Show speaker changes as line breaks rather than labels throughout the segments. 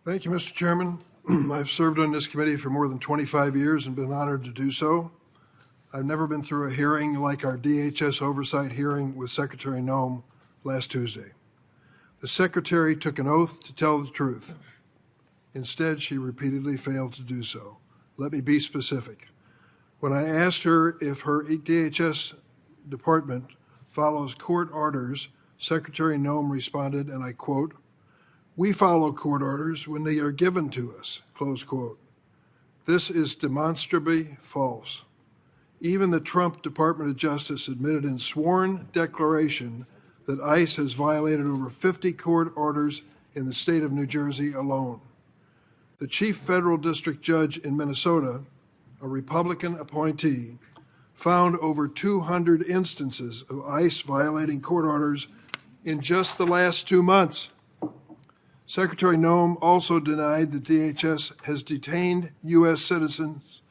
Thank you, Mr. Chairman. I've served on this committee for more than 25 years and been honored to do so. I've never been through a hearing like our DHS Oversight hearing with Secretary Noem last Tuesday. The Secretary took an oath to tell the truth. Instead, she repeatedly failed to do so. Let me be specific. When I asked her if her DHS department follows court orders, Secretary Noem responded, and I quote, "We follow court orders when they are given to us," close quote. This is demonstrably false. Even the Trump Department of Justice admitted in sworn declaration that ICE has violated over 50 court orders in the state of New Jersey alone. The chief federal district judge in Minnesota, a Republican appointee, found over 200 instances of ICE violating court orders in just the last 2 months. Secretary Noem also denied that DHS has detained U.S. citizens,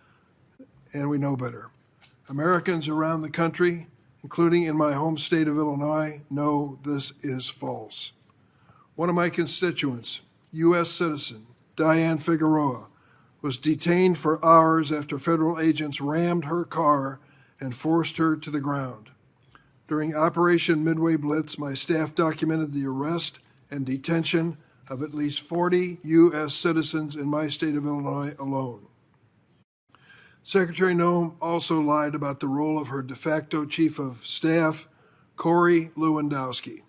and we know better. Americans around the country, including in my home state of Illinois, know this is false. One of my constituents, U.S. citizen Diane Figueroa, was detained for hours after federal agents rammed her car and forced her to the ground. During Operation Midway Blitz, my staff documented the arrest and detention of at least 40 U.S. citizens in my state of Illinois alone. Secretary Noem also lied about the role of her de facto chief of staff, Corey Lewandowski.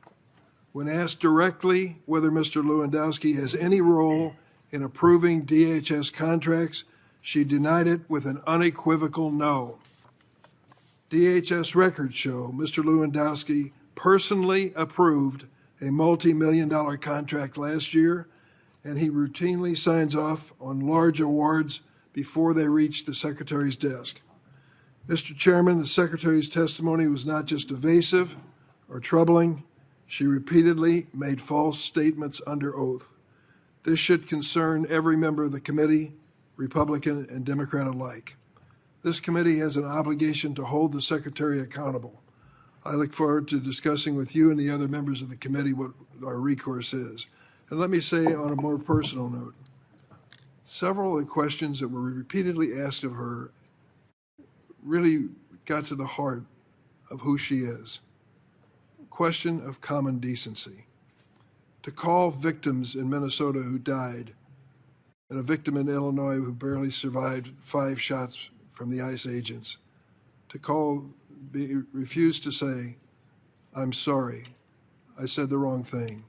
When asked directly whether Mr. Lewandowski has any role in approving DHS contracts, she denied it with an unequivocal no. DHS records show Mr. Lewandowski personally approved a multi-million-dollar contract last year, and he routinely signs off on large awards before they reach the Secretary's desk. Mr. Chairman, the Secretary's testimony was not just evasive or troubling. She repeatedly made false statements under oath. This should concern every member of the committee, Republican and Democrat alike. This committee has an obligation to hold the Secretary accountable. I look forward to discussing with you and the other members of the committee what our recourse is. And let me say on a more personal note, several of the questions that were repeatedly asked of her really got to the heart of who she is. Question of common decency. To call victims in Minnesota who died and a victim in Illinois who barely survived 5 shots from the ICE agents, refused to say, "I'm sorry, I said the wrong thing."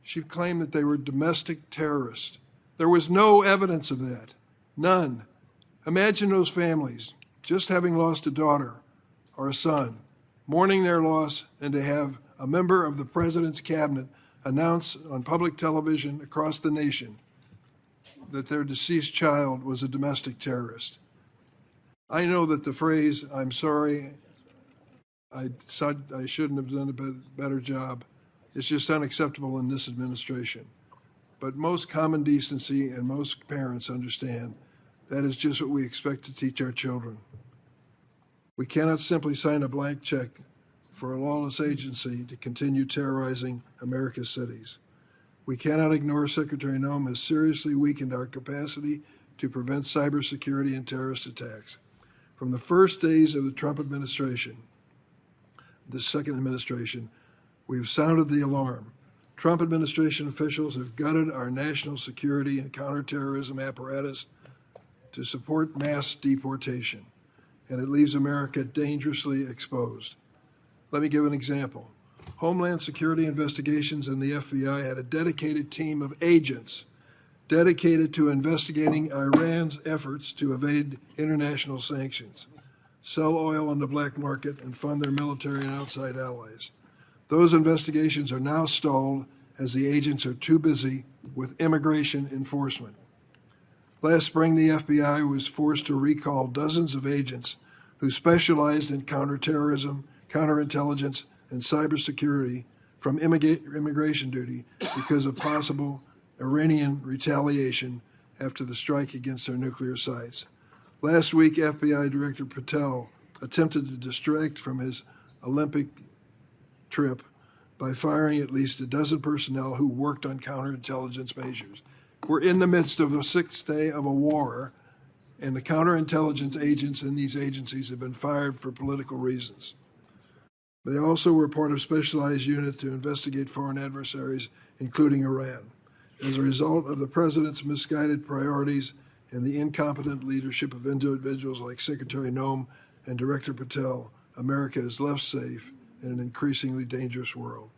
She claimed that they were domestic terrorists. There was no evidence of that, none. Imagine those families just having lost a daughter or a son, mourning their loss, and to have a member of the president's cabinet announce on public television across the nation that their deceased child was a domestic terrorist. I know that the phrase, "I'm sorry, I shouldn't have done a better job," is just unacceptable in this administration. But most common decency and most parents understand that is just what we expect to teach our children. We cannot simply sign a blank check for a lawless agency to continue terrorizing America's cities. We cannot ignore Secretary Noem has seriously weakened our capacity to prevent cybersecurity and terrorist attacks. From the first days of the Trump administration, the second administration, we have sounded the alarm. Trump administration officials have gutted our national security and counterterrorism apparatus to support mass deportation, and it leaves America dangerously exposed. Let me give an example. Homeland Security Investigations and the FBI had a dedicated team of agents dedicated to investigating Iran's efforts to evade international sanctions, sell oil on the black market, and fund their military and outside allies. Those investigations are now stalled as the agents are too busy with immigration enforcement. Last spring, the FBI was forced to recall dozens of agents who specialized in counterterrorism, counterintelligence, and cybersecurity from immigration duty because of possible Iranian retaliation after the strike against their nuclear sites. Last week, FBI Director Patel attempted to distract from his Olympic trip by firing at least a dozen personnel who worked on counterintelligence measures. We're in the midst of the sixth day of a war, and the counterintelligence agents in these agencies have been fired for political reasons. They also were part of a specialized unit to investigate foreign adversaries, including Iran. As a result of the president's misguided priorities and the incompetent leadership of individuals like Secretary Noem and Director Patel, America is left safe in an increasingly dangerous world.